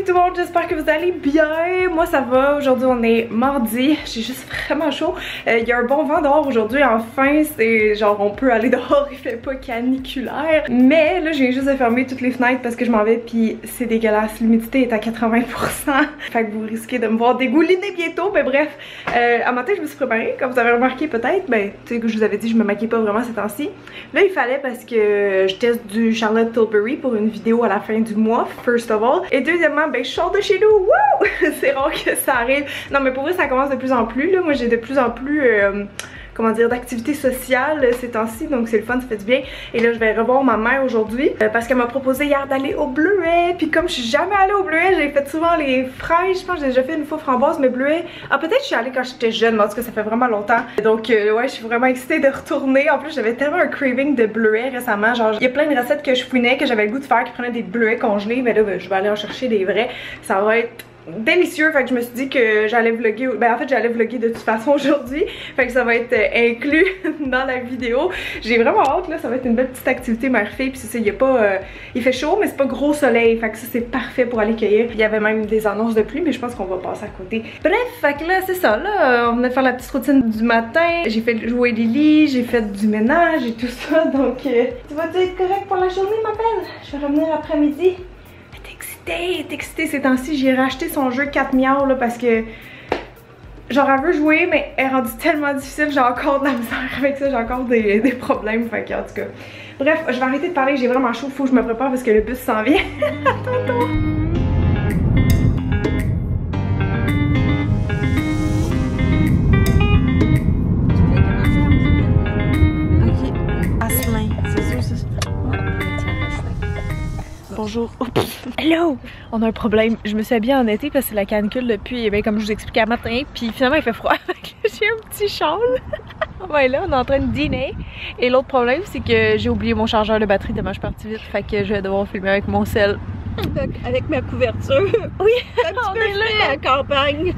tout le monde, j'espère que vous allez bien. Moi ça va, aujourd'hui on est mardi, j'ai juste vraiment chaud. Il y a un bon vent dehors aujourd'hui, enfin c'est genre on peut aller dehors, il fait pas caniculaire. Mais là je viens juste de fermer toutes les fenêtres parce que je m'en vais puis c'est dégueulasse, l'humidité est à 80%. Fait que vous risquez de me voir dégouliner bientôt, mais bref. À matin je me suis préparée, comme vous avez remarqué peut-être, ben tu sais que je vous avais dit je me maquille pas vraiment ces temps-ci. Là il fallait parce que je teste du Charlotte Tilbury pour une vidéo à la fin du mois, first of all. Et deuxièmement, ben je sors de chez nous, wouh! C'est rare que ça arrive. Non mais pour vrai ça commence de plus en plus, là. Moi j'ai de plus en plus... comment dire, d'activités sociales ces temps-ci, donc c'est le fun, ça fait du bien. Et là je vais revoir ma mère aujourd'hui parce qu'elle m'a proposé hier d'aller au Bleuet. Puis comme je suis jamais allée au Bleuet, j'ai fait souvent les fraises, je pense que j'ai déjà fait une fois framboise, mais Bleuet, ah peut-être je suis allée quand j'étais jeune, mais en tout cas ça fait vraiment longtemps. Donc ouais, je suis vraiment excitée de retourner. En plus j'avais tellement un craving de Bleuet récemment, genre il y a plein de recettes que je fouinais, que j'avais le goût de faire, qui prenaient des Bleuets congelés, mais là ben, je vais aller en chercher des vrais. Ça va être délicieux, fait que je me suis dit que j'allais vlogger, ben en fait j'allais vlogger de toute façon aujourd'hui, fait que ça va être inclus dans la vidéo. J'ai vraiment hâte, là, ça va être une belle petite activité mère-fille, puis c'est ça, il y a pas, il fait chaud mais c'est pas gros soleil, fait que ça c'est parfait pour aller cueillir. Il y avait même des annonces de pluie mais je pense qu'on va passer à côté. Bref, fait que là c'est ça, là on venait de faire la petite routine du matin, j'ai fait jouer Lily, j'ai fait du ménage et tout ça, donc tu vas être correct pour la journée ma belle? Je vais revenir après-midi. Elle est excitée ces temps-ci, j'ai racheté son jeu 4 miauts là parce que genre elle veut jouer mais elle est rendue tellement difficile, j'ai encore de la misère avec ça, j'ai encore des problèmes, fait que en tout cas. Bref, je vais arrêter de parler, j'ai vraiment chaud, faut que je me prépare parce que le bus s'en vient. Attends. Bonjour. Hello! On a un problème. Je me suis habillée en été parce que c'est la canicule depuis, ben, comme je vous expliquais à matin. Puis finalement il fait froid. J'ai un petit châle. Ouais, là on est en train de dîner. Et l'autre problème c'est que j'ai oublié mon chargeur de batterie tellement je suis partie vite. Fait que je vais devoir filmer avec mon sel. Avec ma couverture. Oui! Un petit peu frais à la campagne.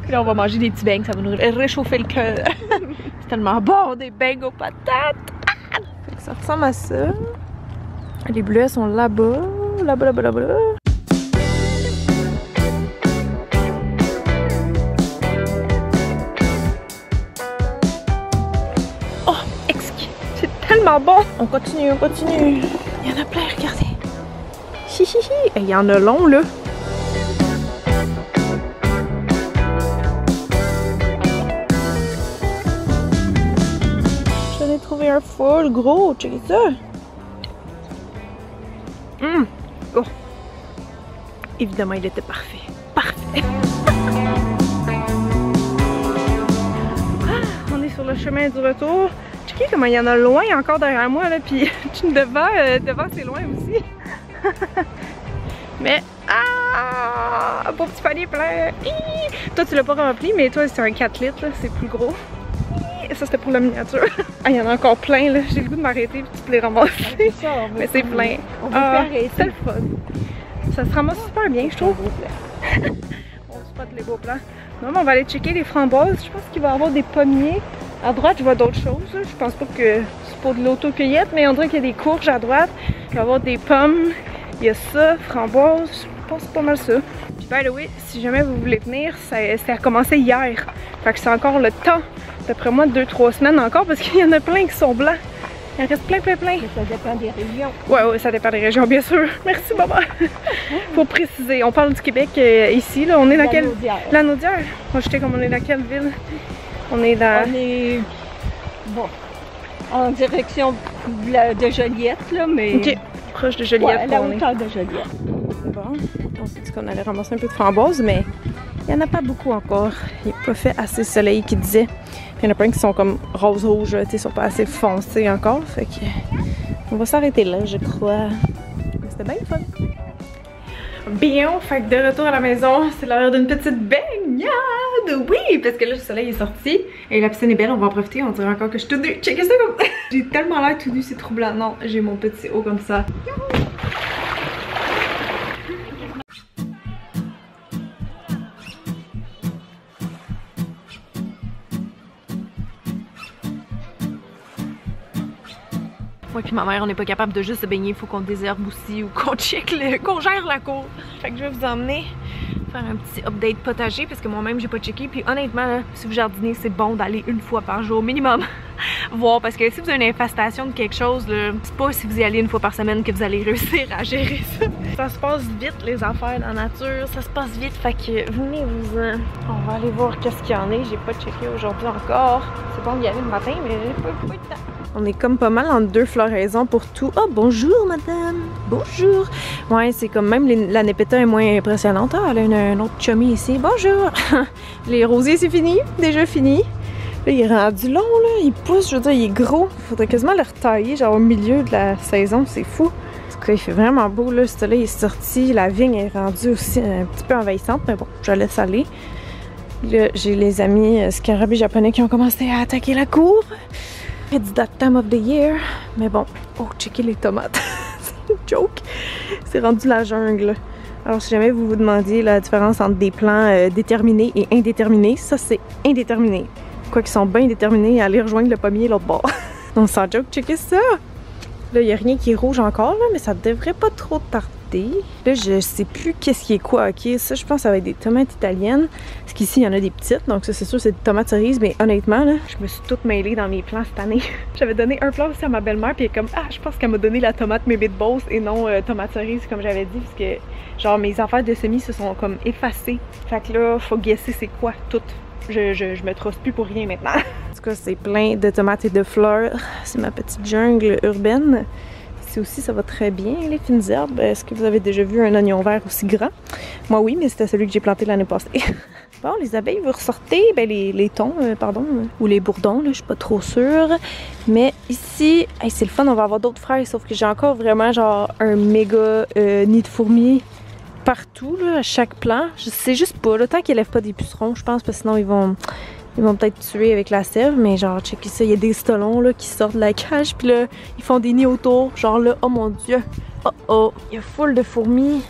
Puis là on va manger des petits beignes, ça va nous réchauffer le cœur. C'est tellement bon, des beignes aux patates. Fait que ça ressemble à ça. Les bleuets sont là-bas, là-bas. Oh, exquis, c'est tellement bon. On continue. Il y en a plein, regardez. Hihihi, il y en a long là. J'en ai trouvé un full gros, checkez ça. Oh. Évidemment, il était parfait. Parfait! On est sur le chemin du retour. Checkez comment il y en a loin encore derrière moi, là, puis devant c'est loin aussi. Mais, ah! Beau petit panier plein! Toi, tu l'as pas rempli, mais toi, c'est un 4 litres, c'est plus gros. Ça, c'était pour la miniature. Ah, il y en a encore plein, là. J'ai le goût de m'arrêter et de toutes les ramasser. Mais c'est plein. On va faire arrêter. C'est le fun. Ça se ramasse super bien, je trouve. On spot les beaux plans. Non, mais on va aller checker les framboises. Je pense qu'il va y avoir des pommiers. À droite, je vois d'autres choses. Je pense pas que c'est pour de l'autocueillette, mais on dirait qu'il y a des courges à droite. Il va y avoir des pommes. Il y a ça, framboises. Je pense que c'est pas mal ça. Puis, by the way, si jamais vous voulez venir, ça a commencé hier. Fait que c'est encore le temps. D'après moi, 2-3 semaines encore parce qu'il y en a plein qui sont blancs. Il en reste plein. Mais ça dépend des régions. Ouais, ça dépend des régions, bien sûr. Merci, maman. Faut préciser, on parle du Québec ici, là. On est dans quelle... La Naudière. Moi, je sais comme on est dans quelle ville? On est dans... On est... Bon, en direction de Joliette, là, mais... Ok, proche de Joliette. Ouais, à la hauteur de Joliette. Bon, on s'est dit qu'on allait ramasser un peu de framboises, mais il n'y en a pas beaucoup encore. Il n'est pas fait assez de soleil qui disait. Il y en a plein qui sont comme rose-rouge, ils sont pas assez foncés encore. Fait que on va s'arrêter là, je crois. C'était bien le fun. Bien, fait que de retour à la maison, c'est l'heure d'une petite baignade! Oui, parce que là le soleil est sorti et la piscine est belle, on va en profiter, on dirait encore que je suis toute nue. Checkez ça comme... J'ai tellement l'air toute nue, c'est troublant. Non, j'ai mon petit haut comme ça. Moi puis ma mère, on n'est pas capable de juste se baigner, il faut qu'on désherbe aussi ou qu'on qu'on gère la cour. Fait que je vais vous emmener faire un petit update potager parce que moi-même j'ai pas checké. Puis honnêtement, là, si vous jardinez, c'est bon d'aller une fois par jour minimum voir, parce que si vous avez une infestation de quelque chose, c'est pas si vous y allez une fois par semaine que vous allez réussir à gérer ça. Ça se passe vite les affaires dans la nature, ça se passe vite, fait que venez-vous-en. On va aller voir qu'est-ce qu'il y en a, j'ai pas checké aujourd'hui encore. C'est bon d'y aller le matin, mais j'ai pas eu le temps. On est comme pas mal en deux floraisons pour tout. Oh, bonjour madame! Bonjour! Ouais, c'est comme même la Nepeta est moins impressionnante. Ah, elle a un autre chummy ici. Bonjour! Les rosiers, c'est fini, déjà fini. Là, il est rendu long, là, il pousse, je veux dire, il est gros. Il faudrait quasiment le retailler, genre au milieu de la saison, c'est fou. En tout cas, il fait vraiment beau, là, ce là il est sorti, la vigne est rendue aussi un petit peu envahissante, mais bon, je laisse aller. Là, j'ai les amis scarabées japonais qui ont commencé à attaquer la cour. It's that time of the year. Mais bon, oh, checker les tomates. C'est une joke. C'est rendu la jungle. Alors, si jamais vous vous demandiez la différence entre des plants déterminés et indéterminés, ça c'est indéterminé. Quoi qu'ils sont bien déterminés à aller rejoindre le pommier l'autre bord. Donc, sans joke, checker ça. Là, il n'y a rien qui est rouge encore, là, mais ça devrait pas trop tarder. Là, je sais plus qu'est-ce qui est quoi. Ok, ça, je pense que ça va être des tomates italiennes. Parce qu'ici, il y en a des petites. Donc, ça, c'est sûr, c'est des tomates cerises. Mais honnêtement, là, je me suis toute mêlée dans mes plants cette année. J'avais donné un plant aussi à ma belle-mère. Puis, elle est comme, ah, je pense qu'elle m'a donné la tomate Mébé de Beauce et non tomate cerise, comme j'avais dit. Parce que, genre, mes affaires de semis se sont comme effacées. Fait que là, faut guesser c'est quoi toutes. Je me trosse plus pour rien maintenant. En tout cas, c'est plein de tomates et de fleurs. C'est ma petite jungle urbaine. Ici aussi, ça va très bien, les fines herbes. Est-ce que vous avez déjà vu un oignon vert aussi grand? Moi, oui, mais c'était celui que j'ai planté l'année passée. Bon, les abeilles, vous ressortez, ben les thons, pardon, ou les bourdons, là, je suis pas trop sûre. Mais ici, hey, c'est le fun, on va avoir d'autres fraises, sauf que j'ai encore vraiment genre un méga nid de fourmis partout, là, à chaque plant. Je sais juste pas, là, tant qu'ils élèvent pas des pucerons, je pense, parce que sinon ils vont peut-être tuer avec la sève, mais genre, checkez ça, il y a des stolons, là, qui sortent de la cage, puis là, ils font des nids autour, genre là, oh mon dieu, oh oh, il y a full de fourmis.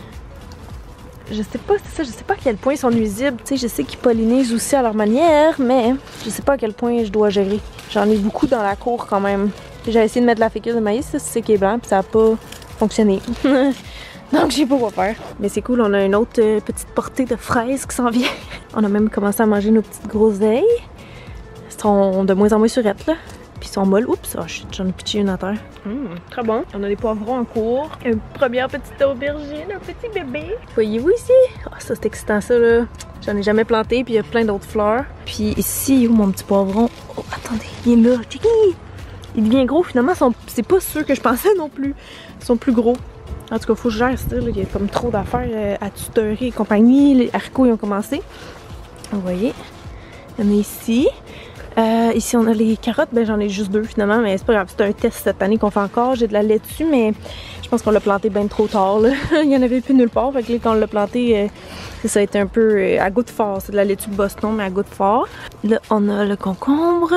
Je sais pas, c'est ça, je sais pas à quel point ils sont nuisibles, tu sais, je sais qu'ils pollinisent aussi à leur manière, mais je sais pas à quel point je dois gérer. J'en ai beaucoup dans la cour quand même. J'ai essayé de mettre de la fécule de maïs, ça, c'est qui est blanc, puis ça a pas fonctionné. Donc, je sais pas quoi faire. Mais c'est cool, on a une autre petite portée de fraises qui s'en vient. On a même commencé à manger nos petites groseilles. Elles sont de moins en moins surettes, là. Puis ils sont molles. Oups, oh, j'en ai pitché une à terre. Très bon. On a des poivrons en cours. Une première petite aubergine, un petit bébé. Voyez-vous ici? Oh, ça, c'est excitant, ça, là. J'en ai jamais planté, puis il y a plein d'autres fleurs. Puis ici, où mon petit poivron? Oh, attendez, il est là. Checky! Il devient gros, finalement. C'est pas sûr que je pensais non plus. Ils sont plus gros. En tout cas, faut que je gère ça, là. Il y a comme trop d'affaires à tutorer et compagnie. Les haricots, ils ont commencé. Vous voyez? Il y en a ici. Ici, on a les carottes. Ben, j'en ai juste deux, finalement. Mais c'est pas grave. C'est un test cette année qu'on fait encore. J'ai de la laitue, mais je pense qu'on l'a planté bien trop tard, là. Il y en avait plus nulle part. Fait que là, quand on l'a planté, ça a été un peu à goût de fort. C'est de la laitue de Boston, mais à goût de fort. Là, on a le concombre.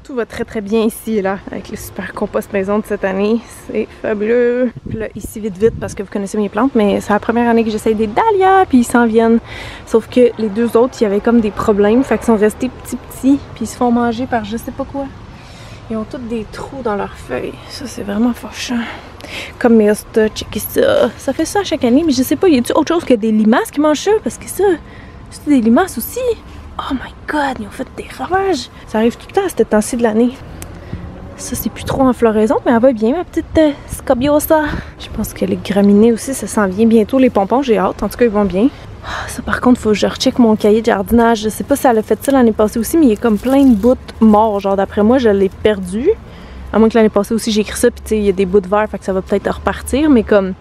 Tout va très très bien ici, là, avec le super compost maison de cette année. C'est fabuleux. Puis là, ici, vite vite, parce que vous connaissez mes plantes, mais c'est la première année que j'essaye des dahlias, puis ils s'en viennent. Sauf que les deux autres, il y avait comme des problèmes, fait qu'ils sont restés petits, puis ils se font manger par je sais pas quoi. Ils ont tous des trous dans leurs feuilles. Ça, c'est vraiment fâchant. Comme mes hostas, checkez ça. Ça fait ça chaque année, mais je sais pas, y a-tu autre chose que des limaces qui mangent ça? Parce que ça, c'est des limaces aussi. Oh my god, ils ont fait des ravages! Ça arrive tout le temps à cette temps-ci de l'année. Ça, c'est plus trop en floraison, mais elle va bien, ma petite scabiosa. Je pense que les graminées aussi, ça s'en vient bientôt. Les pompons, j'ai hâte. En tout cas, ils vont bien. Ah, ça, par contre, faut que je recheck mon cahier de jardinage. Je sais pas si elle a fait ça l'année passée aussi, mais il y a comme plein de bouts morts. Genre, d'après moi, je l'ai perdu. À moins que l'année passée aussi, j'ai écrit ça, puis tu sais, il y a des bouts de verre, fait que ça va peut-être repartir. Mais comme,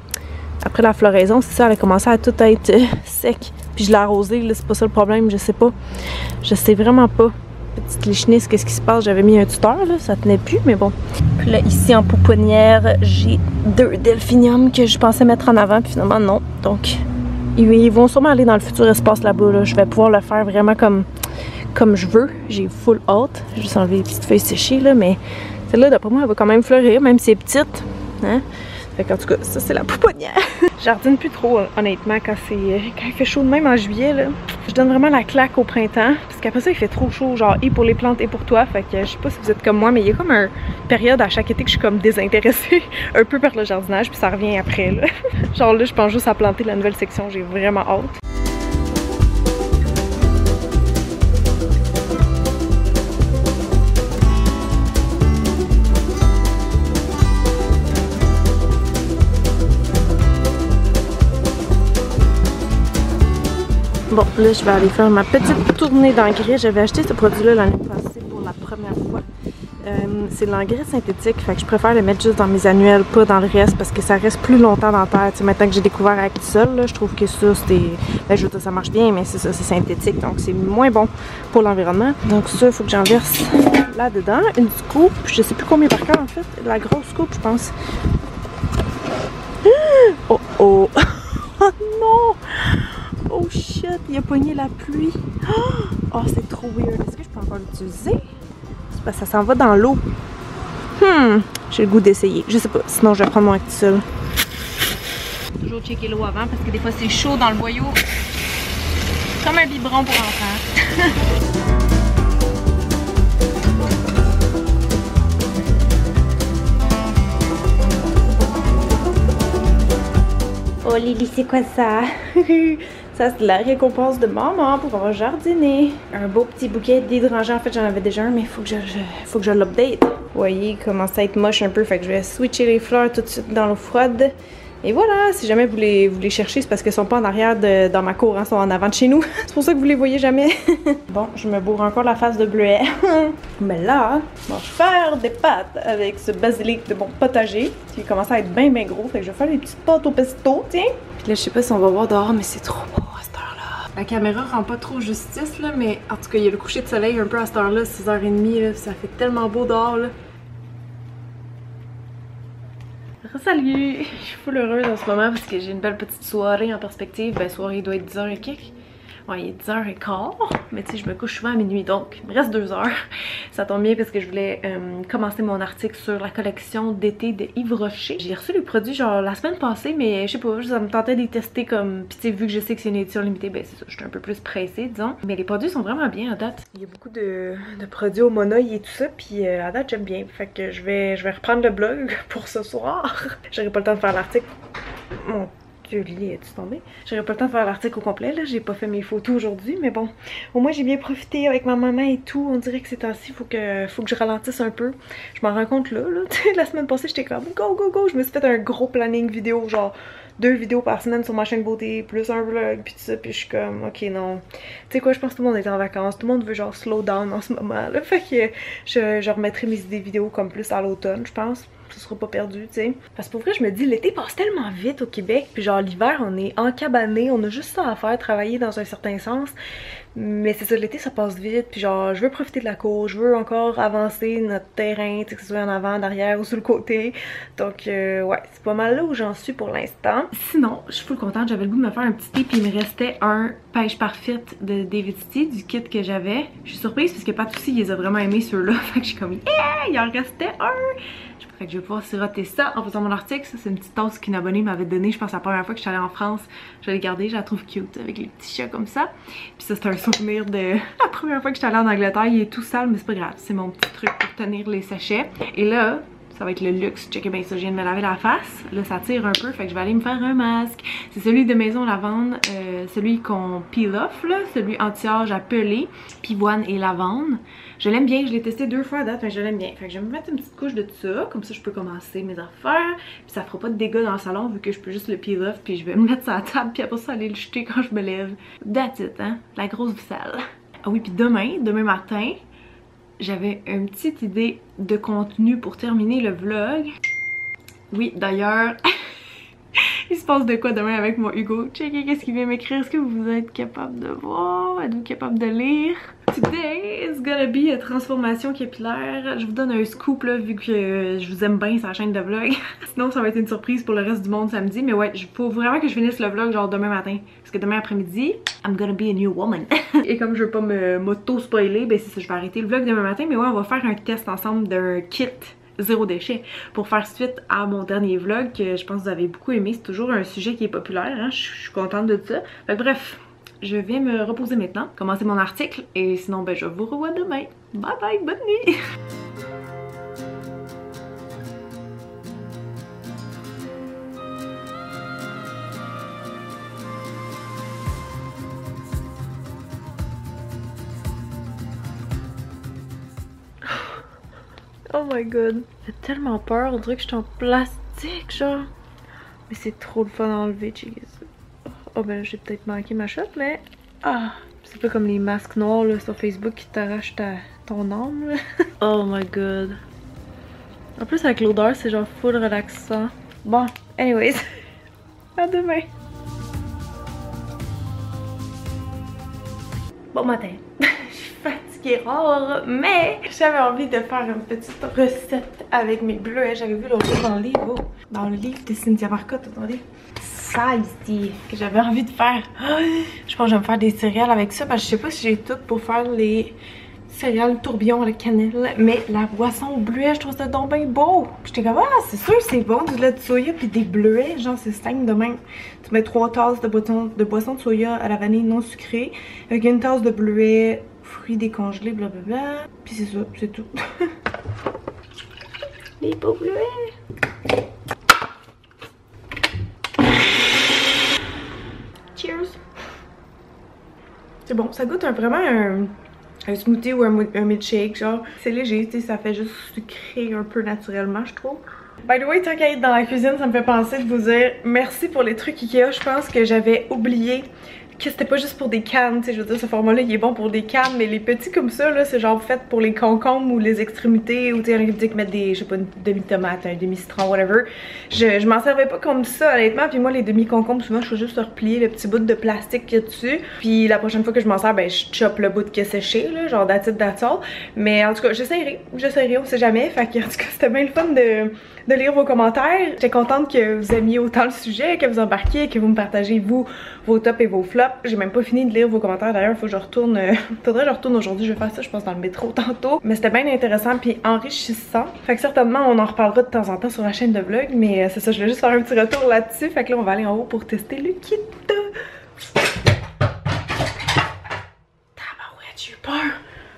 après la floraison, c'est ça, elle a commencé à tout être sec. Puis je l'ai arrosé, là, c'est pas ça le problème, je sais pas. Je sais vraiment pas. Petite lichenisse, qu'est-ce qui se passe? J'avais mis un tuteur, là, ça tenait plus, mais bon. Puis là, ici, en pouponnière, j'ai 2 delphiniums que je pensais mettre en avant, puis finalement, non. Donc, ils vont sûrement aller dans le futur espace là-bas, là. Je vais pouvoir le faire vraiment comme je veux. J'ai full hâte. Je vais juste enlever les petites feuilles séchées, là, mais celle-là, d'après moi, elle va quand même fleurir, même si elle est petite. Hein? Fait qu'en tout cas, ça c'est la pouponnière. Je jardine plus trop honnêtement quand il fait chaud de même en juillet là. Je donne vraiment la claque au printemps parce qu'après ça il fait trop chaud, genre et pour les plantes et pour toi. Fait que je sais pas si vous êtes comme moi, mais il y a comme une période à chaque été que je suis comme désintéressée un peu par le jardinage, puis ça revient après là. Genre là je pense juste à planter la nouvelle section, j'ai vraiment hâte. Bon, là, je vais aller faire ma petite tournée d'engrais. J'avais acheté ce produit-là l'année passée pour la première fois. C'est de l'engrais synthétique, fait que je préfère le mettre juste dans mes annuels, pas dans le reste, parce que ça reste plus longtemps dans la terre. T'sais, maintenant que j'ai découvert avec tout seul, là, je trouve que ça, c'était... Ben, je veux dire, ça marche bien, mais c'est ça, c'est synthétique, donc c'est moins bon pour l'environnement. Donc ça, il faut que j'en verse là-dedans. Une scoop, je sais plus combien par cœur, en fait. La grosse scoop, je pense. Oh, oh! Oh non! Oh shit, il a pogné la pluie. Oh, c'est trop weird. Est-ce que je peux encore l'utiliser? C'est parce que ça s'en va dans l'eau. J'ai le goût d'essayer. Je sais pas, sinon je vais prendre mon Actisol. Toujours checker l'eau avant parce que des fois c'est chaud dans le boyau. Comme un biberon pour enfants. Oh Lily, c'est quoi ça? Ça, c'est la récompense de maman pour avoir jardiné. Un beau petit bouquet d'hydrangea. En fait, j'en avais déjà un, mais il faut que je l'update. Vous voyez, il commence à être moche un peu. Fait que je vais switcher les fleurs tout de suite dans l'eau froide. Et voilà, si jamais vous les cherchez, c'est parce qu'elles sont pas en arrière dans ma cour, hein, elles sont en avant de chez nous. C'est pour ça que vous les voyez jamais. Bon, je me bourre encore la face de bleuet. Mais là, je vais faire des pâtes avec ce basilic de mon potager qui commence à être bien gros. Fait que je vais faire des petites pâtes au pesto, tiens. Puis là, je sais pas si on va voir dehors, mais c'est trop beau à cette heure-là. La caméra rend pas trop justice, là, mais en tout cas, il y a le coucher de soleil un peu à cette heure-là, 6h30, là, ça fait tellement beau dehors, là. Salut! Je suis full heureuse en ce moment parce que j'ai une belle petite soirée en perspective. Ben, soirée, il doit être 10h et quelques. Ouais, il est 10h15, mais tu sais, je me couche souvent à minuit, donc il me reste 2 heures. Ça tombe bien parce que je voulais commencer mon article sur la collection d'été de Yves Rocher. J'ai reçu les produits genre la semaine passée, mais je sais pas, ça me tentait de les tester comme... Puis tu sais, vu que je sais que c'est une édition limitée, ben c'est ça, je suis un peu plus pressée, disons. Mais les produits sont vraiment bien à date. Il y a beaucoup de produits au monoï et tout ça, puis à date, j'aime bien. Fait que je vais reprendre le blog pour ce soir. J'aurai pas le temps de faire l'article. Mon Lily, es-tu tombée? J'aurais pas le temps de faire l'article au complet, là. J'ai pas fait mes photos aujourd'hui, mais bon. Au moins, j'ai bien profité avec ma maman et tout. On dirait que ces temps-ci, faut que je ralentisse un peu. Je m'en rends compte là. La semaine passée, j'étais comme go, go, go. Je me suis fait un gros planning vidéo, genre 2 vidéos par semaine sur ma chaîne beauté, plus un vlog, puis tout ça. Puis je suis comme, ok, non. Tu sais quoi, je pense que tout le monde est en vacances. Tout le monde veut genre slow down en ce moment, là. Fait que je remettrai mes idées vidéo comme plus à l'automne, je pense. Ce sera pas perdu, tu sais. Parce que pour vrai, je me dis, l'été passe tellement vite au Québec, puis genre l'hiver, on est encabané, on a juste ça à faire, travailler dans un certain sens. Mais c'est ça, l'été, ça passe vite, puis genre, je veux profiter de la cour, je veux encore avancer notre terrain, tu sais, que ce soit en avant, en arrière ou sur le côté. Donc, ouais, c'est pas mal là où j'en suis pour l'instant. Sinon, je suis full contente, j'avais le goût de me faire un petit thé, puis il me restait un pêche parfaite de David City, du kit que j'avais. Je suis surprise, parce que Pat aussi, il les a vraiment aimés, ceux-là. Fait que je suis comme, yeah, il en restait un! Fait que je vais pouvoir siroter ça en faisant mon article. Ça, c'est une petite tasse qu'une abonnée m'avait donnée. Je pense la première fois que je suis allée en France. Je l'ai gardée, je la trouve cute avec les petits chats comme ça. Puis ça, c'est un souvenir de la première fois que je suis allée en Angleterre. Il est tout sale, mais c'est pas grave. C'est mon petit truc pour tenir les sachets. Et là, ça va être le luxe. Checkez bien ça, je viens de me laver la face. Là, ça tire un peu, fait que je vais aller me faire un masque. C'est celui de Maison Lavande, celui qu'on peel off, là. Celui anti-âge à peler, pivoine et lavande. Je l'aime bien, je l'ai testé 2 fois à date, mais je l'aime bien. Fait que je vais me mettre une petite couche de ça, comme ça je peux commencer mes affaires. Puis ça fera pas de dégâts dans le salon vu que je peux juste le peel off. Puis je vais me mettre sur la table, puis après ça aller le jeter quand je me lève. That's it, hein? La grosse vaisselle. Ah oui, puis demain matin, j'avais une petite idée de contenu pour terminer le vlog. Oui, d'ailleurs, il se passe de quoi demain avec mon Hugo? Checkez qu'est-ce qu'il vient m'écrire. Est-ce que vous êtes capable de voir? Êtes-vous capable de lire? Today is gonna be a transformation capillaire. Je vous donne un scoop là, vu que je vous aime bien sur la chaîne de vlog. Sinon, ça va être une surprise pour le reste du monde samedi. Mais ouais, il faut vraiment que je finisse le vlog genre demain matin. Parce que demain après-midi, I'm gonna be a new woman. Et comme je veux pas m'auto-spoiler, ben c'est ça, je vais arrêter le vlog demain matin. Mais ouais, on va faire un test ensemble d'un kit zéro déchet pour faire suite à mon dernier vlog que je pense que vous avez beaucoup aimé. C'est toujours un sujet qui est populaire, hein? Je suis contente de ça. Fait que bref, je vais me reposer maintenant, commencer mon article et sinon ben je vous revois demain. Bye bye, bonne nuit! Oh my god. J'ai tellement peur, on dirait que je suis en plastique, genre. Mais c'est trop le fun à enlever, cheese. Oh ben j'ai peut-être manqué ma shot, mais... Ah! C'est pas comme les masques noirs là, sur Facebook qui t'arrachent ton âme, là. Oh my god. En plus avec l'odeur, c'est genre full relaxant. Bon, anyways. À demain. Bon matin. Fatiguée rare, mais j'avais envie de faire une petite recette avec mes bleuets. J'avais vu l'autre jour dans le livre, dans le livre de Cynthia Marcotte, attendez. Ça ici, que j'avais envie de faire. Je pense que je vais me faire des céréales avec ça, parce que je sais pas si j'ai tout pour faire les céréales tourbillon à la cannelle, mais la boisson au bleuet, je trouve ça donc bien beau. J'étais comme, ah, c'est sûr, c'est bon, du lait de soya puis des bleuets, genre c'est simple de même. Tu mets 3 tasses de boisson de soya à la vanille non sucrée, avec une tasse de bleuets, fruits décongelés, blablabla. Puis c'est ça, c'est tout. Les beaux bleuets. Cheers. C'est bon, ça goûte vraiment un smoothie ou un milkshake, genre. C'est léger, tu sais, ça fait juste sucré un peu naturellement, je trouve. By the way, tant qu'à être dans la cuisine, ça me fait penser de vous dire merci pour les trucs Ikea. Je pense que j'avais oublié que c'était pas juste pour des cannes, tu sais, je veux dire, ce format-là, il est bon pour des cannes, mais les petits comme ça, là, c'est genre fait pour les concombres ou les extrémités, ou tu sais, il y en a qui mettent des, je sais pas, une demi-tomate, un demi-citron, whatever. Je m'en servais pas comme ça, honnêtement, puis moi, les demi-concombres, souvent, je fais juste replier le petit bout de plastique qu'il y a dessus, puis la prochaine fois que je m'en sers, ben, je chope le bout qui est séché, là, genre that's it, that's all. Mais en tout cas, j'essaierai, on sait jamais, fait que, en tout cas, c'était bien le fun de lire vos commentaires. J'étais contente que vous aimiez autant le sujet, que vous embarquiez, que vous me partagez, vous, vos tops et vos flops. J'ai même pas fini de lire vos commentaires d'ailleurs, faut que je retourne. Faudrait que je retourne aujourd'hui, je vais faire ça, je pense, dans le métro tantôt. Mais c'était bien intéressant puis enrichissant. Fait que certainement, on en reparlera de temps en temps sur la chaîne de vlog, mais c'est ça, je voulais juste faire un petit retour là-dessus. Fait que là, on va aller en haut pour tester le kit. Tabarouette, j'ai eu peur.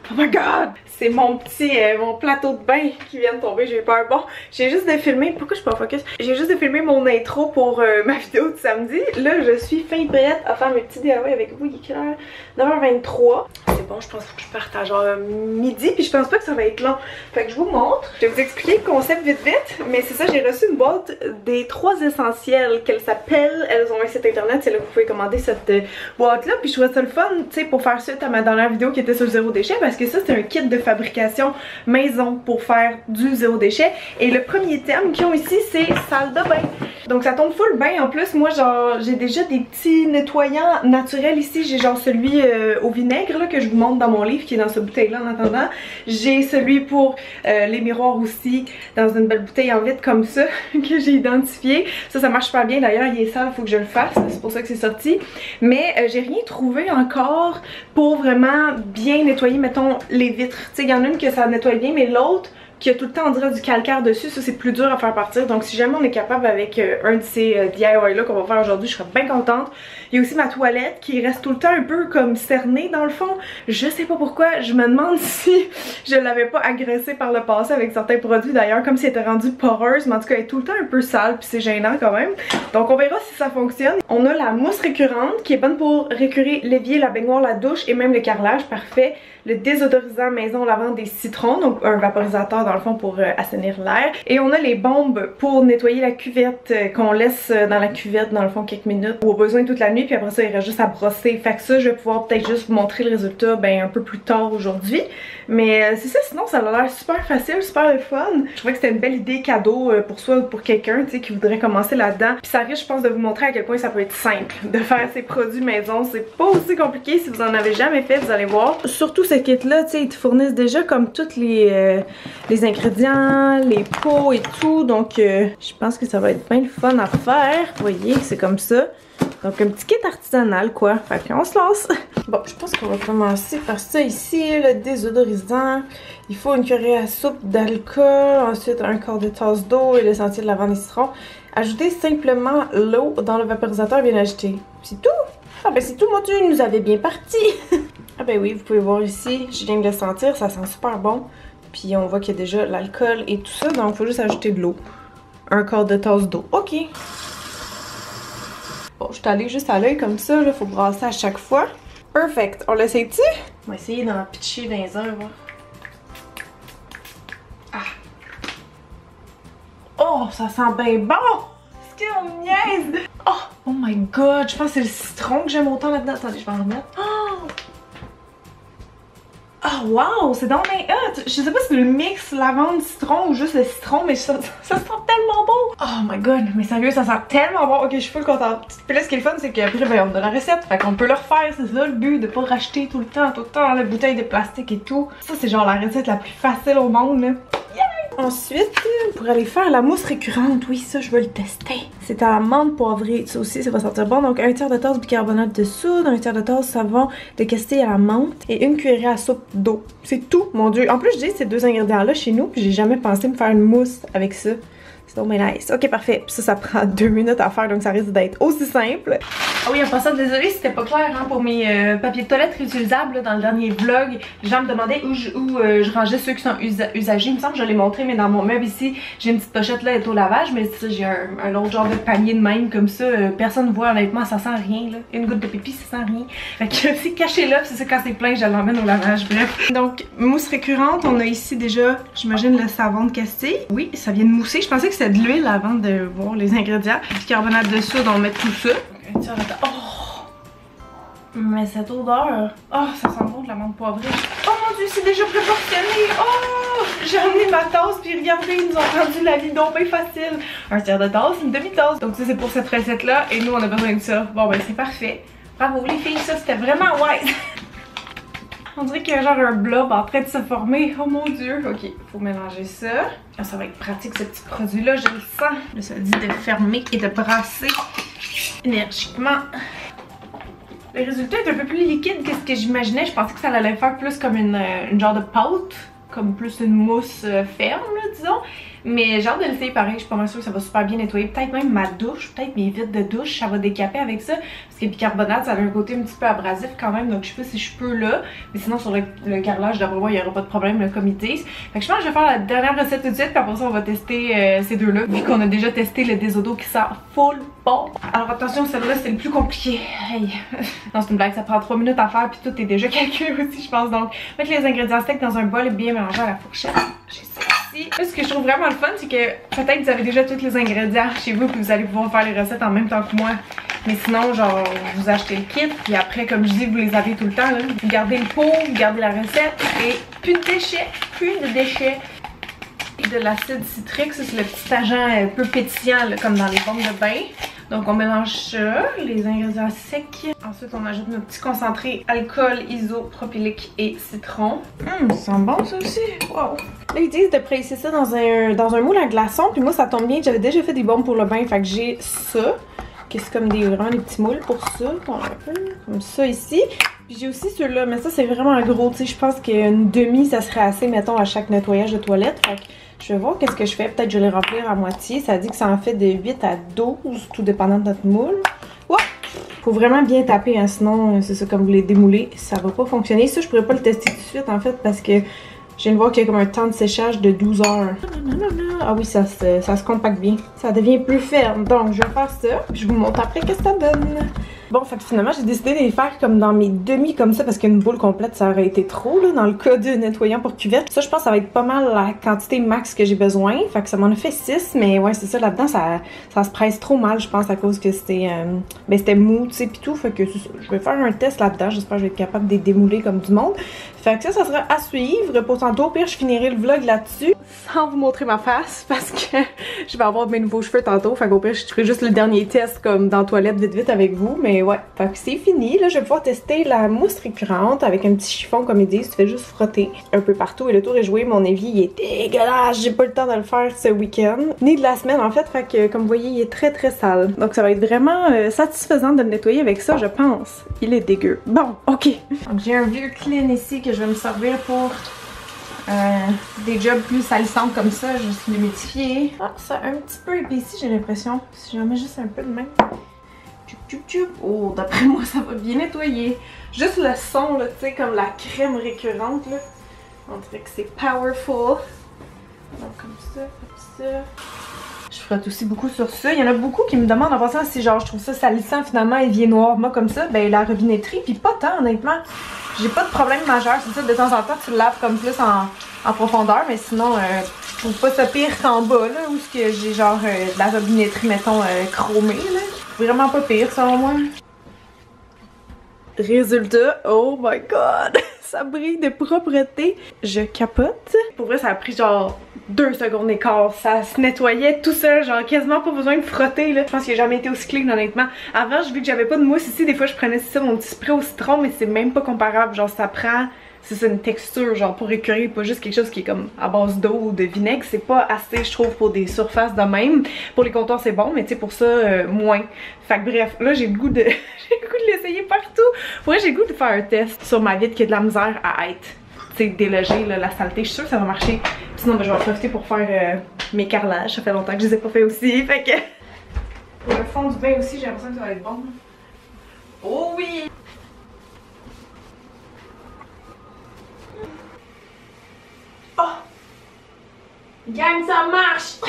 Oh my god! C'est mon petit, mon plateau de bain qui vient de tomber, j'ai eu peur. Bon, j'ai juste de filmer, pourquoi je suis pas focus? J'ai juste de filmer mon intro pour ma vidéo de samedi. Là, je suis fin prête à faire mes petits DIY avec vous. Il est quelle heure? 9h23. C'est bon, je pense que je parte à genre midi, puis je pense pas que ça va être long. Fait que je vous montre. Je vais vous expliquer le concept vite vite, mais c'est ça, j'ai reçu une boîte des 3 essentiels qu'elles s'appellent. Elles ont un site internet, c'est là que vous pouvez commander cette boîte-là. Puis je trouvais ça le fun, tu sais, pour faire suite à ma dernière vidéo qui était sur le zéro déchet, parce que ça, c'est un kit de fabrication maison pour faire du zéro déchet. Et le premier thème qu'ils ont ici, c'est salle de bain. Donc ça tombe full bain en plus. Moi, genre, j'ai déjà des petits nettoyants naturels ici. J'ai genre celui au vinaigre là, que je vous montre dans mon livre qui est dans cette bouteille-là en attendant. J'ai celui pour les miroirs aussi dans une belle bouteille en vitre comme ça que j'ai identifié. Ça marche pas bien d'ailleurs, il est sale, faut que je le fasse. C'est pour ça que c'est sorti. Mais j'ai rien trouvé encore pour vraiment bien nettoyer, mettons, les vitres. Tu sais, il y en a une que ça nettoie bien, mais l'autre qui a tout le temps, on dirait, du calcaire dessus, ça c'est plus dur à faire partir. Donc si jamais on est capable avec un de ces DIY là qu'on va faire aujourd'hui, je serais bien contente. Il y a aussi ma toilette qui reste tout le temps un peu comme cernée dans le fond. Je sais pas pourquoi, je me demande si je l'avais pas agressée par le passé avec certains produits d'ailleurs, comme si elle était rendue poreuse, mais en tout cas elle est tout le temps un peu sale puis c'est gênant quand même. Donc on verra si ça fonctionne. On a la mousse récurrente qui est bonne pour récurer l'évier, la baignoire, la douche et même le carrelage, parfait. Le désodorisant maison lavant des citrons, donc un vaporisateur dans le fond pour assainir l'air. Et on a les bombes pour nettoyer la cuvette qu'on laisse dans la cuvette dans le fond quelques minutes ou au besoin toute la nuit, puis après ça il reste juste à brosser. Fait que ça je vais pouvoir peut-être juste vous montrer le résultat ben un peu plus tard aujourd'hui. Mais c'est ça, sinon ça a l'air super facile, super le fun. Je trouvais que c'était une belle idée cadeau pour soi ou pour quelqu'un tu sais qui voudrait commencer là-dedans. Puis ça risque je pense de vous montrer à quel point ça peut être simple de faire ces produits maison. C'est pas aussi compliqué si vous en avez jamais fait, vous allez voir. Surtout ce kit là, tu sais, ils te fournissent déjà comme tous les ingrédients, les pots et tout. Donc je pense que ça va être bien le fun à faire. Vous voyez, c'est comme ça. Donc un petit kit artisanal quoi. Fait qu'on se lance. Bon, je pense qu'on va commencer par ça ici, le désodorisant. Il faut une cuillerée à soupe d'alcool, ensuite un quart de tasse d'eau et l'essentiel de lavande et citron. Ajoutez simplement l'eau dans le vaporisateur bien agité. C'est tout? Ah ben c'est tout, mon Dieu, il nous avait bien parti! Ah ben oui, vous pouvez voir ici, je viens de le sentir, ça sent super bon. Puis on voit qu'il y a déjà l'alcool et tout ça, donc il faut juste ajouter de l'eau. Un quart de tasse d'eau. OK. Bon, je suis allée juste à l'œil comme ça, il faut brasser à chaque fois. Perfect. On l'essaye-tu? On va essayer d'en pitcher dans les heures. Ah! Oh, ça sent bien bon! Est-ce qu'on niaise? Oh my god, je pense que c'est le citron que j'aime autant là-dedans. Attendez, je vais en remettre. Oh wow, c'est donc bien hot! Je sais pas si c'est le mix lavande citron ou juste le citron, mais ça sent tellement bon! Oh my god, mais sérieux, ça sent tellement bon! Ok, je suis full contente. Puis là, ce qui est le fun, c'est qu'après, ben, on a la recette, fait qu'on peut le refaire, c'est ça le but, de pas racheter tout le temps la bouteille de plastique et tout. Ça, c'est genre la recette la plus facile au monde, là. Yeah! Ensuite, pour aller faire la mousse récurrente, oui, ça, je veux le tester. C'est à la menthe poivrée, ça aussi, ça va sentir bon. Donc, un tiers de tasse de bicarbonate de soude, un tiers de tasse de savon de castille à la menthe et une cuillerée à soupe d'eau. C'est tout, mon Dieu. En plus, j'ai ces deux ingrédients-là chez nous, puis j'ai jamais pensé me faire une mousse avec ça. C'est donc bien nice. Ok, parfait. Puis ça prend 2 minutes à faire, donc ça risque d'être aussi simple. Ah oui, en passant, désolée si c'était pas clair hein, pour mes papiers de toilette réutilisables là, dans le dernier vlog. Les gens me demandaient où je rangeais ceux qui sont usagés. Il me semble que je l'ai montré, mais dans mon meuble ici, j'ai une petite pochette là, elle est au lavage, mais j'ai un autre genre de panier de même comme ça. Personne ne voit, honnêtement, ça sent rien. Là. Une goutte de pipi, ça sent rien. Fait que c'est caché là, puis c'est ça, quand c'est plein, je l'emmène au lavage. Bref. Donc, mousse récurrente, on a ici déjà, j'imagine, le savon de Castille. Oui, ça vient de mousser. Je pensais que c'était de l'huile avant de voir les ingrédients. Bicarbonate de soude, on met tout ça. Oh! Mais cette odeur! Oh, ça sent bon de la menthe poivrée. Oh mon Dieu, c'est déjà préportionné! Oh! J'ai amené ma tasse, puis regardez, ils nous ont rendu la vie donc bien facile. Un tiers de tasse, une demi-tasse. Donc ça, c'est pour cette recette-là. Et nous, on a besoin de ça. Bon, ben c'est parfait. Bravo les filles, ça, c'était vraiment wise! On dirait qu'il y a genre un blob en train de se former. Oh mon Dieu! Ok, faut mélanger ça. Ah, ça va être pratique ce petit produit-là, je le sens. Là, ça dit de fermer et de brasser énergiquement. Le résultat est un peu plus liquide que ce que j'imaginais. Je pensais que ça allait faire plus comme une genre de pâte, comme plus une mousse ferme, là, disons. Mais j'ai hâte de l'essayer pareil, je suis pas mal sûre que ça va super bien nettoyer. Peut-être même ma douche, peut-être mes vitres de douche, ça va décaper avec ça. Parce que le bicarbonate, ça a un côté un petit peu abrasif quand même, donc je sais pas si je peux là. Mais sinon, sur le carrelage, d'après moi, il n'y aura pas de problème, le comme ils disent. Fait que je pense que je vais faire la dernière recette tout de suite, puis après ça, on va tester ces deux-là. Vu qu'on a déjà testé le désodo qui sent full bon. Alors attention, celle-là, c'est le plus compliqué. Hey. Non, c'est une blague, ça prend 3 minutes à faire, puis tout est déjà calculé aussi, je pense. Donc, mettre les ingrédients secs dans un bol et bien mélanger à la fourchette. J'ai ça. Là, ce que je trouve vraiment le fun, c'est que peut-être vous avez déjà tous les ingrédients chez vous, puis vous allez pouvoir faire les recettes en même temps que moi. Mais sinon, genre, vous achetez le kit, puis après, comme je dis, vous les avez tout le temps. Là. Vous gardez le pot, vous gardez la recette, et plus de déchets, de l'acide citrique, ça c'est le petit agent un peu pétillant, là, comme dans les bombes de bain. Donc on mélange ça, les ingrédients secs. Ensuite on ajoute notre petit concentré alcool isopropylique et citron. Ça sent bon ça aussi. Wow. Là ils disent de presser ça dans un moule à glaçons. Puis moi ça tombe bien, j'avais déjà fait des bombes pour le bain. Fait que j'ai ça. Que c'est comme vraiment des petits moules pour ça. Comme ça ici. Puis j'ai aussi ceux-là, mais ça c'est vraiment gros. Tu sais, je pense qu'une demi ça serait assez, mettons, à chaque nettoyage de toilette. Fait que je vais voir qu'est-ce que je fais. Peut-être que je vais les remplir à moitié. Ça dit que ça en fait de 8 à 12, tout dépendant de notre moule. Ouais! Faut vraiment bien taper, hein, sinon c'est ça, comme vous les démoulez, ça va pas fonctionner. Ça, je pourrais pas le tester tout de suite en fait parce que je viens de voir qu'il y a comme un temps de séchage de 12 heures. Ah oui, ça se compacte bien. Ça devient plus ferme. Donc, je vais faire ça. Puis je vous montre après qu'est-ce que ça donne. Bon, fait que finalement, j'ai décidé de les faire comme dans mes demi comme ça parce qu'une boule complète, ça aurait été trop, là, dans le cas de nettoyant pour cuvette. Ça, je pense que ça va être pas mal la quantité max que j'ai besoin. Fait que ça m'en a fait 6, mais ouais, c'est ça, là-dedans, ça se presse trop mal, je pense, à cause que c'était mou, tu sais, pis tout. Fait que je vais faire un test là-dedans. J'espère que je vais être capable de les démouler comme du monde. Fait que ça sera à suivre pour tantôt. Au pire, je finirai le vlog là-dessus sans vous montrer ma face parce que je vais avoir mes nouveaux cheveux tantôt. Fait qu'au pire, je ferai juste le dernier test comme dans la toilette vite avec vous. Mais ouais, fait que c'est fini. Là, je vais pouvoir tester la mousse récurrente avec un petit chiffon comme ils disent. Tu fais juste frotter un peu partout et le tour est joué. Mon évier, il est dégueulasse. J'ai pas le temps de le faire ce week-end. Ni de la semaine en fait. Fait que comme vous voyez, il est très sale. Donc ça va être vraiment satisfaisant de le nettoyer avec ça, je pense. Il est dégueu. Bon, ok. Donc j'ai un vieux clean ici que je vais me servir pour des jobs plus salissantes comme ça, juste l'humidifier. Ah, ça a un petit peu épaissi, j'ai l'impression. Si j'en mets juste un peu de même. Oh, d'après moi, ça va bien nettoyer. Juste le son, là, tu sais, comme la crème récurrente, là. On dirait que c'est powerful. Donc, comme ça, comme ça. Je frotte aussi beaucoup sur ça. Il y en a beaucoup qui me demandent en passant si genre je trouve ça salissant finalement évier noir. Moi comme ça, ben la robinetterie, puis pas tant honnêtement. J'ai pas de problème majeur, c'est ça, de temps en temps tu le laves comme plus en profondeur, mais sinon je trouve pas ça pire qu'en bas là, où j'ai genre de la robinetterie mettons chromée là. Vraiment pas pire selon moi. Résultat, oh my god! Ça brille de propreté. Je capote. Pour vrai, ça a pris genre 2 secondes et quart. Ça se nettoyait tout seul, genre quasiment pas besoin de frotter là. Je pense qu'il a jamais été aussi clean honnêtement. Avant, vu que j'avais pas de mousse ici, des fois je prenais ça, mon petit spray au citron, mais c'est même pas comparable. Genre ça prend, c'est une texture genre pour écurer, pas juste quelque chose qui est comme à base d'eau ou de vinaigre. C'est pas assez je trouve pour des surfaces de même. Pour les contours c'est bon, mais tu sais pour ça moins. Fait que bref, là j'ai le goût de l'essayer partout. Pour vrai j'ai le goût de faire un test sur ma vitre qui a de la misère à être, tu sais, déloger là, la saleté. Je suis sûre que ça va marcher. Sinon ben, je vais en profiter pour faire mes carrelages. Ça fait longtemps que je les ai pas fait aussi. Fait que pour le fond du bain aussi j'ai l'impression que ça va être bon. Oh oui! Oh! Gang, ça marche!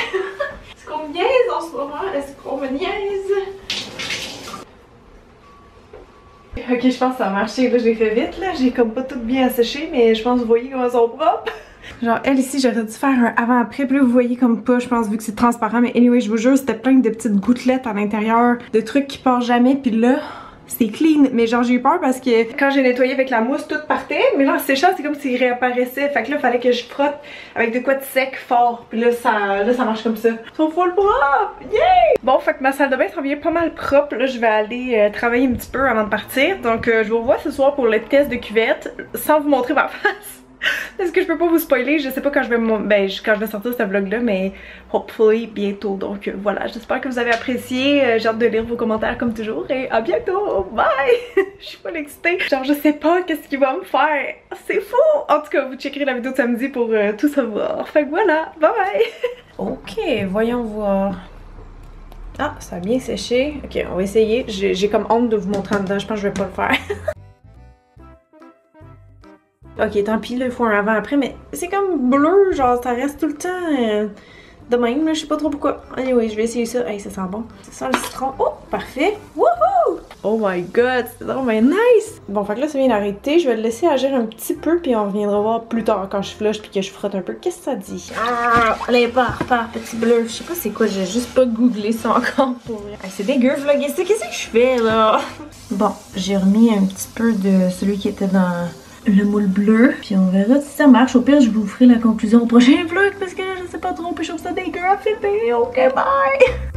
Est-ce qu'on me niaise en ce moment? Est-ce qu'on me niaise? Ok, je pense que ça a marché. Là, je l'ai fait vite. Là, j'ai comme pas tout bien asséché, mais je pense que vous voyez comment elles sont propres. Genre, elle ici, j'aurais dû faire un avant-après. Puis là, vous voyez comme pas, je pense, vu que c'est transparent. Mais anyway, je vous jure, c'était plein de petites gouttelettes à l'intérieur, de trucs qui partent jamais. Puis là, c'est clean. Mais genre, j'ai eu peur parce que quand j'ai nettoyé avec la mousse, tout partait. Mais là, en séchant, c'est comme s'il réapparaissait. Fait que là, il fallait que je frotte avec de quoi de sec fort. Puis là, ça marche comme ça. Ils sont full propres! Yeah! Bon, fait que ma salle de bain s'en vient pas mal propre. Là, je vais aller travailler un petit peu avant de partir. Donc, je vous revois ce soir pour le test de cuvette. Sans vous montrer ma face. Parce que je peux pas vous spoiler, je sais pas quand je vais sortir ce vlog là, mais hopefully bientôt. Donc voilà, j'espère que vous avez apprécié. J'ai hâte de lire vos commentaires comme toujours et à bientôt. Bye! Je suis pas excitée. Genre je sais pas qu'est-ce qu'il va me faire. C'est fou! En tout cas, vous checkerez la vidéo de samedi pour tout savoir. Fait que voilà, bye bye! Ok, voyons voir. Ah, ça a bien séché. Ok, on va essayer. J'ai comme honte de vous montrer en dedans, je pense que je vais pas le faire. Ok, tant pis, là, il faut un avant-après, mais c'est comme bleu, genre, ça reste tout le temps de même, là, je sais pas trop pourquoi. Anyway, je vais essayer ça. Hey, ça sent bon. Ça sent le citron. Oh, parfait. Wouhou! Oh my god, c'est vraiment nice! Bon, fait que là, ça vient d'arrêter. Je vais le laisser agir un petit peu, puis on reviendra voir plus tard quand je flush puis que je frotte un peu. Qu'est-ce que ça dit? Ah, allez, part, petit bleu. Je sais pas c'est quoi, j'ai juste pas googlé ça encore pour rien. Hey, c'est dégueu, vlogger ça. Qu'est-ce que je fais, là? Bon, j'ai remis un petit peu de celui qui était dans le moule bleu, puis on verra si ça marche. Au pire, je vous ferai la conclusion au prochain vlog parce que je sais pas trop, puis je trouve ça dégueu à filmer. Ok, bye!